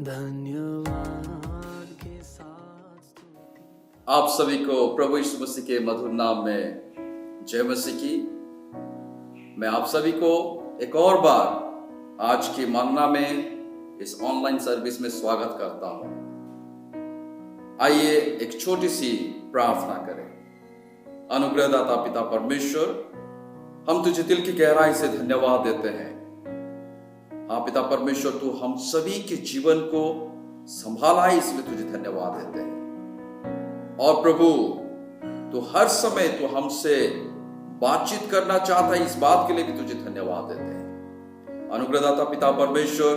धन्यवाद के साथ आप सभी को प्रभु यीशु मसीह के मधुर नाम में जय मसीह की। मैं आप सभी को एक और बार आज की मन्ना में इस ऑनलाइन सर्विस में स्वागत करता हूं। आइए एक छोटी सी प्रार्थना करें। अनुग्रहदाता पिता परमेश्वर, हम तुझे दिल की गहराई से धन्यवाद देते हैं। हाँ पिता परमेश्वर, तू हम सभी के जीवन को संभाला है, इसलिए तुझे धन्यवाद देते हैं। और प्रभु, तू हर समय तू हमसे बातचीत करना चाहता है, इस बात के लिए भी तुझे धन्यवाद देते हैं। अनुग्रहदाता पिता परमेश्वर,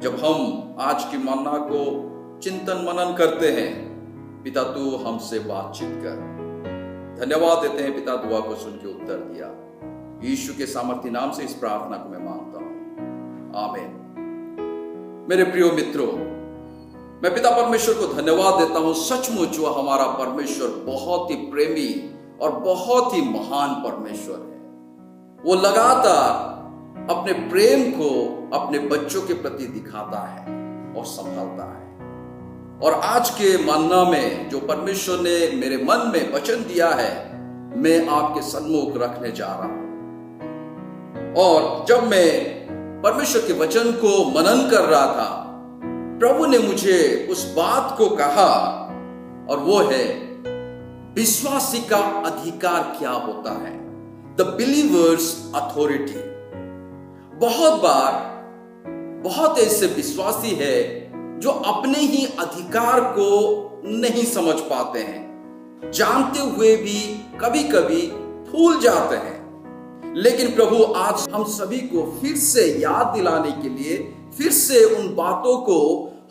जब हम आज की मन्ना को चिंतन मनन करते हैं, पिता तू हमसे बातचीत कर। धन्यवाद देते हैं पिता, दुआ को सुन के उत्तर दिया। यीशु के सामर्थी नाम से इस प्रार्थना को मैं मांगता हूं, आमीन। मेरे प्रिय मित्रों, मैं पिता परमेश्वर को धन्यवाद देता हूं। सचमुच वो हमारा परमेश्वर बहुत ही प्रेमी और बहुत ही महान परमेश्वर है। वो लगातार अपने प्रेम को अपने बच्चों के प्रति दिखाता है और संभालता है। और आज के मन्ना में जो परमेश्वर ने मेरे मन में वचन दिया है, मैं आपके सन्मुख रखने जा रहा हूं। और जब मैं परमेश्वर के वचन को मनन कर रहा था, प्रभु ने मुझे उस बात को कहा, और वो है विश्वासी का अधिकार क्या होता है, द बिलीवर्स अथॉरिटी। बहुत बार बहुत ऐसे विश्वासी है जो अपने ही अधिकार को नहीं समझ पाते हैं, जानते हुए भी कभी कभी भूल जाते हैं। लेकिन प्रभु आज हम सभी को फिर से याद दिलाने के लिए, फिर से उन बातों को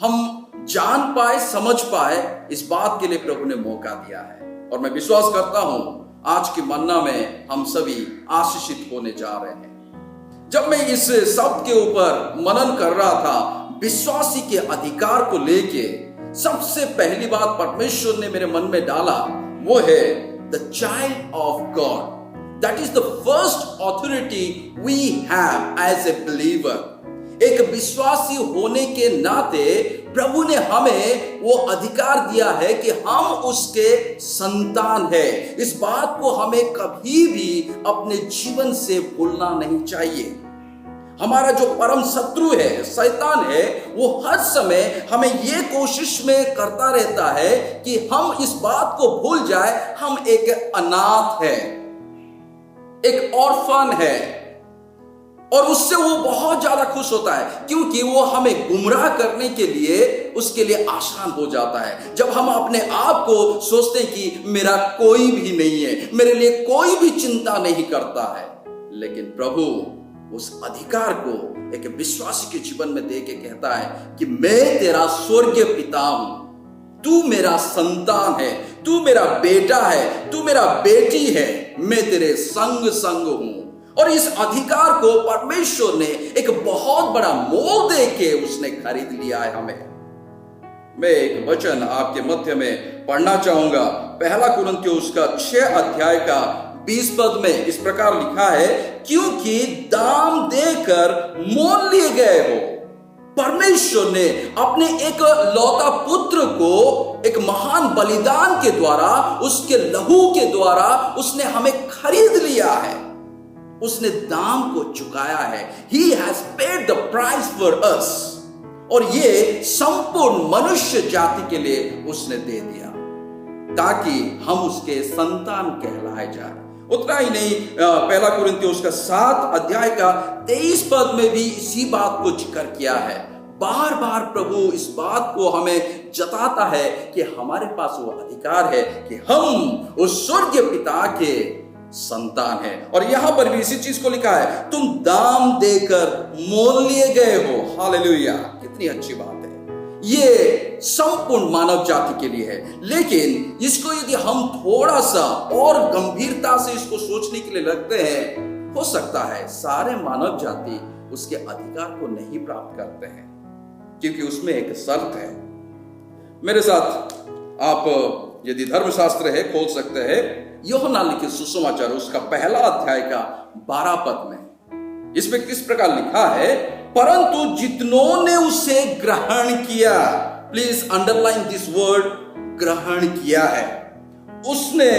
हम जान पाए, समझ पाए, इस बात के लिए प्रभु ने मौका दिया है। और मैं विश्वास करता हूं आज की मन्ना में हम सभी आशीषित होने जा रहे हैं। जब मैं इस शब्द के ऊपर मनन कर रहा था, विश्वासी के अधिकार को लेके, सबसे पहली बात परमेश्वर ने मेरे मन में डाला, वो है the child of God. That is the first authority we have as a believer. एक विश्वासी होने के नाते प्रभु ने हमें वो अधिकार दिया है कि हम उसके संतान हैं। इस बात को हमें कभी भी अपने जीवन से भूलना नहीं चाहिए। हमारा जो परम शत्रु है, शैतान है, वो हर समय हमें ये कोशिश में करता रहता है कि हम इस बात को भूल जाए, हम एक अनाथ है, एक ऑर्फन है। और उससे वो बहुत ज्यादा खुश होता है, क्योंकि वो हमें गुमराह करने के लिए, उसके लिए आसान हो जाता है। जब हम अपने आप को सोचते हैं कि मेरा कोई भी नहीं है, मेरे लिए कोई भी चिंता नहीं करता है। लेकिन प्रभु उस अधिकार को एक विश्वासी के जीवन में दे के कहता है कि मैं तेरा स्वर्गीय पिता हूं, तू मेरा संतान है, तू मेरा बेटा है, तू मेरा बेटी है, मैं तेरे संग संग हूं। और इस अधिकार को परमेश्वर ने एक बहुत बड़ा मोल दे के उसने खरीद लिया है हमें। मैं एक वचन आपके मध्य में पढ़ना चाहूंगा। पहला कुरिन्थियों उसका 6 अध्याय का 20 पद में इस प्रकार लिखा है, क्योंकि दाम देकर मोल लिए गए हो। परमेश्वर ने अपने एक लौता पुत्र को एक महान बलिदान के द्वारा, उसके लहू के द्वारा उसने हमें खरीद लिया है। उसने दाम को चुकाया है। He has paid the price for us। और ये संपूर्ण मनुष्य जाति के लिए उसने दे दिया, ताकि हम उसके संतान कहलाए जाए। उतना ही नहीं, पहला कुरिन्थियों उसका 7 अध्याय का 23 पद में भी इसी बात को जिक्र किया है। बार बार प्रभु इस बात को हमें जताता है कि हमारे पास वो अधिकार है कि हम उस स्वर्गीय पिता के संतान है। और यहां पर भी इसी चीज को लिखा है, तुम दाम देकर मोल लिए गए हो। हालेलुया, कितनी अच्छी बात है। ये संपूर्ण मानव जाति के लिए है। लेकिन इसको यदि हम थोड़ा सा और गंभीरता से इसको सोचने के लिए लगते हैं, हो सकता है सारे मानव जाति उसके अधिकार को नहीं प्राप्त करते हैं, क्योंकि उसमें एक शर्त है। मेरे साथ आप यदि धर्मशास्त्र है खोल सकते हैं, यूहन्ना लिखित सुसमाचार उसका 1 अध्याय का 12 पद में। इसमें किस प्रकार लिखा है, परंतु जितनों ने उसे ग्रहण किया, प्लीज अंडरलाइन दिस वर्ड, ग्रहण किया है, उसने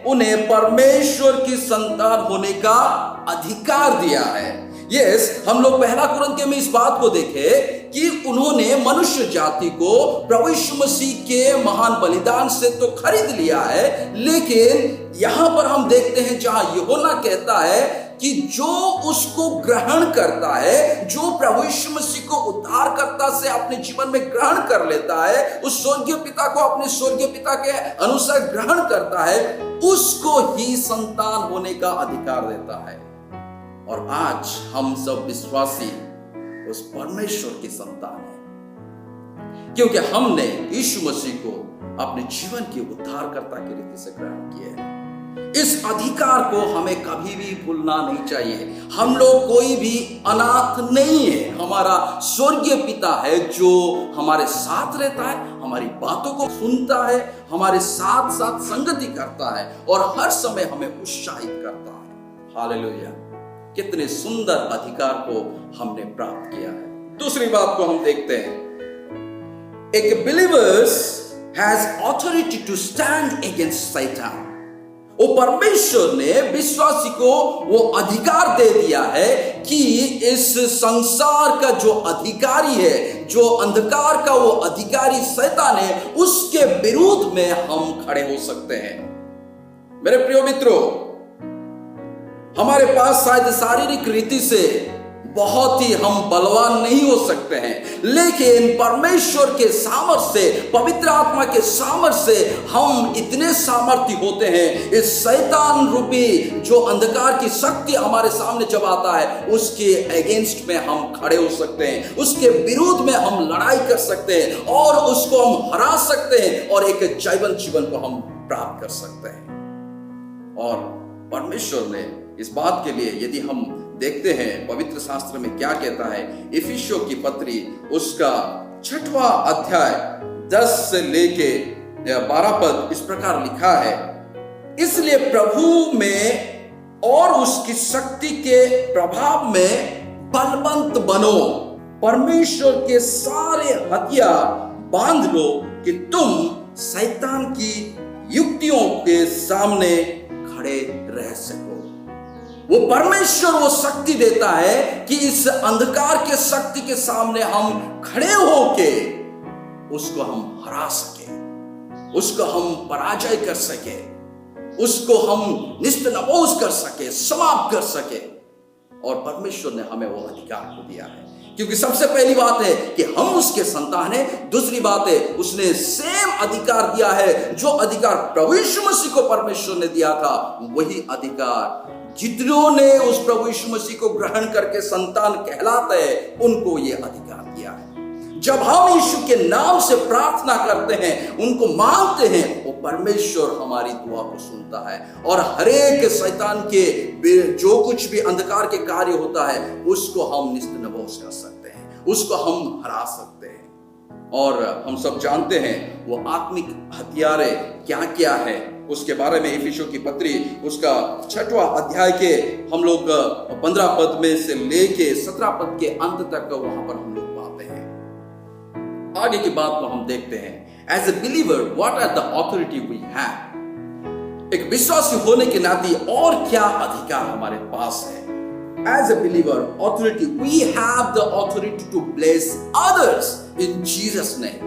उन्हें परमेश्वर की संतान होने का अधिकार दिया है। यस, हम लोग पहला कुरिन्थियों में इस बात को देखे कि उन्होंने मनुष्य जाति को प्रभु यीशु मसीह के महान बलिदान से तो खरीद लिया है, लेकिन यहां पर हम देखते हैं जहां यूहन्ना कहता है कि जो उसको ग्रहण करता है, जो प्रभु यीशु मसीह को उद्धारकर्ता से अपने जीवन में ग्रहण कर लेता है, उस स्वर्गीय पिता को अपने स्वर्गीय पिता के अनुसार ग्रहण करता है, उसको ही संतान होने का अधिकार देता है। और आज हम सब विश्वासी उस परमेश्वर की संतान है, क्योंकि हमने यीशु मसीह को अपने जीवन के उद्धारकर्ता के रीति से ग्रहण किया है। इस अधिकार को हमें कभी भी भूलना नहीं चाहिए। हम लोग कोई भी अनाथ नहीं है, हमारा स्वर्गीय पिता है जो हमारे साथ रहता है, हमारी बातों को सुनता है, हमारे साथ साथ संगति करता है और हर समय हमें उत्साहित करता है। हालेलुया, कितने सुंदर अधिकार को हमने प्राप्त किया है। दूसरी बात को हम देखते हैं, एक believers has authority to stand against सैतान। वो परमेश्वर ने विश्वासी को वो अधिकार दे दिया है कि इस संसार का जो अधिकारी है, जो अंधकार का वो अधिकारी शैतान है, उसके विरुद्ध में हम खड़े हो सकते हैं। मेरे प्रिय मित्रों, हमारे पास शायद शारीरिक रीति से बहुत ही हम बलवान नहीं हो सकते हैं, लेकिन परमेश्वर के सामर्थ्य से, पवित्र आत्मा के सामर्थ्य से हम इतने सामर्थ्य होते हैं, इस शैतान रूपी जो अंधकार की शक्ति हमारे सामने जब आता है, उसके अगेंस्ट में हम खड़े हो सकते हैं, उसके विरुद्ध में हम लड़ाई कर सकते हैं और उसको हम हरा सकते हैं और एक जीवन को हम प्राप्त कर सकते हैं। और परमेश्वर ने इस बात के लिए, यदि हम देखते हैं पवित्र शास्त्र में क्या कहता है, इफिसियों की पत्री उसका 6वां अध्याय 10 से लेके 12 पद इस प्रकार लिखा है, इसलिए प्रभु में और उसकी शक्ति के प्रभाव में बलवंत बनो, परमेश्वर के सारे हथियार बांध लो कि तुम शैतान की युक्तियों के सामने खड़े रह सको। वो परमेश्वर वो शक्ति देता है कि इस अंधकार के शक्ति के सामने हम खड़े होके उसको हम हरा सके, उसको हम पराजय कर सके, उसको हम निस्तनबोज कर सके, समाप्त कर सके। और परमेश्वर ने हमें वो अधिकार को दिया है, क्योंकि सबसे पहली बात है कि हम उसके संतान हैं। दूसरी बात है, उसने सेम अधिकार दिया है, जो अधिकार प्रभु यीशु मसीह को परमेश्वर ने दिया था, वही अधिकार जितनों ने उस प्रभु यीशु मसीह को ग्रहण करके संतान कहलाते हैं, उनको ये अधिकार दिया है। जब हम यीशु के नाम से प्रार्थना करते हैं, उनको मांगते हैं, वो परमेश्वर हमारी दुआ को सुनता है और हरेक शैतान के जो कुछ भी अंधकार के कार्य होता है, उसको हम निस्तनबोज कर सकते हैं, उसको हम हरा सकते हैं। और हम सब जानते हैं वो आत्मिक हथियारे क्या क्या है, उसके बारे में इफिसियों की पत्री उसका 6वां अध्याय के हम लोग 15 पद में से लेके 17 पद के अंत तक वहां पर हम लोग पाते हैं। आगे की बात को हम देखते हैं, as a believer what are the authority we have. एक विश्वासी होने के नाते और क्या अधिकार हमारे पास है। As a believer, authority, we have the authority to bless others in Jesus' name.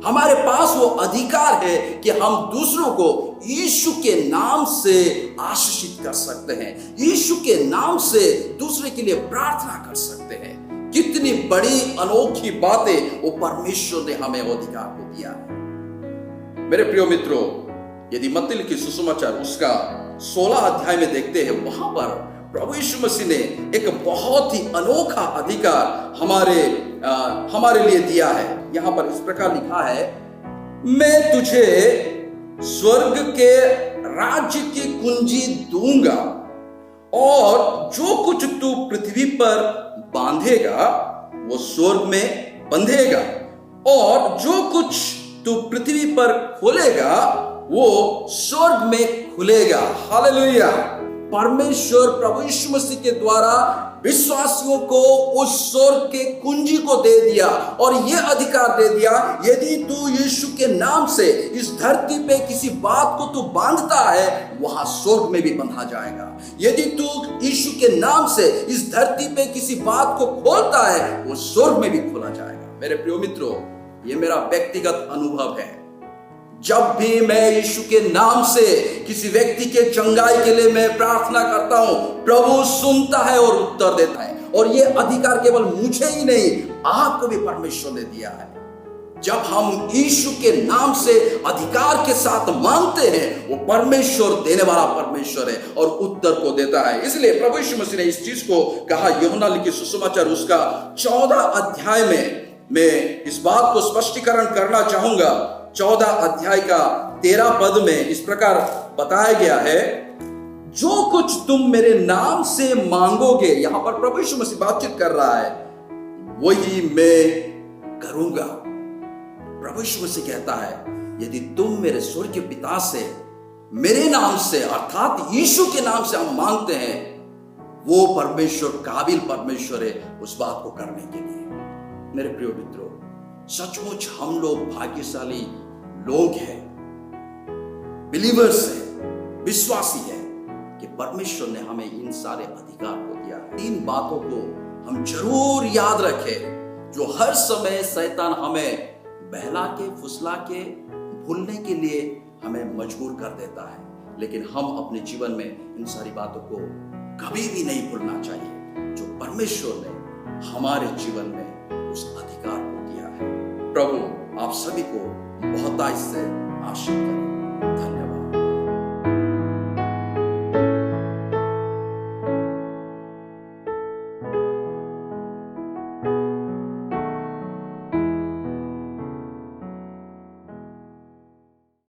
हमारे पास वो अधिकार है कि हम दूसरों को यीशु के नाम से आशीषित कर सकते हैं, यीशु के नाम से दूसरे के लिए प्रार्थना कर सकते हैं। कितनी बड़ी अनोखी बातें वो परमेश्वर ने हमें वो अधिकार को दिया है। मेरे प्रिय मित्रों, यदि मत्ती लिखी सुसमाचार उसका 16 अध्याय में देखते हैं, वहां पर प्रभु यीशु मसीह ने एक बहुत ही अनोखा अधिकार हमारे लिए दिया है। यहां पर इस प्रकार लिखा है, मैं तुझे स्वर्ग के राज्य की कुंजी दूंगा और जो कुछ तू पृथ्वी पर बांधेगा वो स्वर्ग में बंधेगा और जो कुछ तू पृथ्वी पर खोलेगा वो स्वर्ग में खुलेगा। हालेलुया। परमेश्वर प्रभु यीशु मसीह के द्वारा विश्वासियों को उस स्वर्ग के कुंजी को दे दिया और यह अधिकार दे दिया, यदि तू यीशु के नाम से इस धरती पे किसी बात को तू बांधता है, वहां स्वर्ग में भी बंधा जाएगा। यदि तू यीशु के नाम से इस धरती पे किसी बात को खोलता है, वो स्वर्ग में भी खोला जाएगा। मेरे प्रिय मित्रों, ये मेरा व्यक्तिगत अनुभव है। जब भी मैं यीशु के नाम से किसी व्यक्ति के चंगाई के लिए मैं प्रार्थना करता हूं, प्रभु सुनता है और उत्तर देता है। और यह अधिकार केवल मुझे ही नहीं, आपको भी परमेश्वर ने दिया है। जब हम यीशु के नाम से अधिकार के साथ मांगते हैं, वो परमेश्वर देने वाला परमेश्वर है और उत्तर को देता है। इसलिए प्रभु यीशु मसीह ने इस चीज को कहा। यूहन्ना लिखित सुसमाचार उसका 14 अध्याय में मैं इस बात को स्पष्टीकरण करना चाहूंगा। 14 अध्याय का 13 पद में इस प्रकार बताया गया है, जो कुछ तुम मेरे नाम से मांगोगे, यहां पर प्रभु यीशु मसीह बातचीत कर रहा है, वही मैं करूंगा। प्रभु यीशु मसीह कहता है, यदि तुम मेरे स्वर्गीय पिता से मेरे नाम से अर्थात यीशु के नाम से हम मांगते हैं, वो परमेश्वर काबिल परमेश्वर है उस बात को करने के लिए। मेरे प्रिय मित्रों, सचमुच हम लोग भाग्यशाली लोग हैं, बिलीवर्स हैं, विश्वासी हैं कि परमेश्वर ने हमें इन सारे अधिकार को दिया है। 3 बातों को हम जरूर याद रखें जो हर समय शैतान हमें बहला के फुसला के भूलने के लिए हमें मजबूर कर देता है, लेकिन हम अपने जीवन में इन सारी बातों को कभी भी नहीं भूलना चाहिए जो परमेश्वर ने हमारे जीवन में उस अधिकार को दिया है। प्रभु आप सभी को बहुतायत से आशीष करें।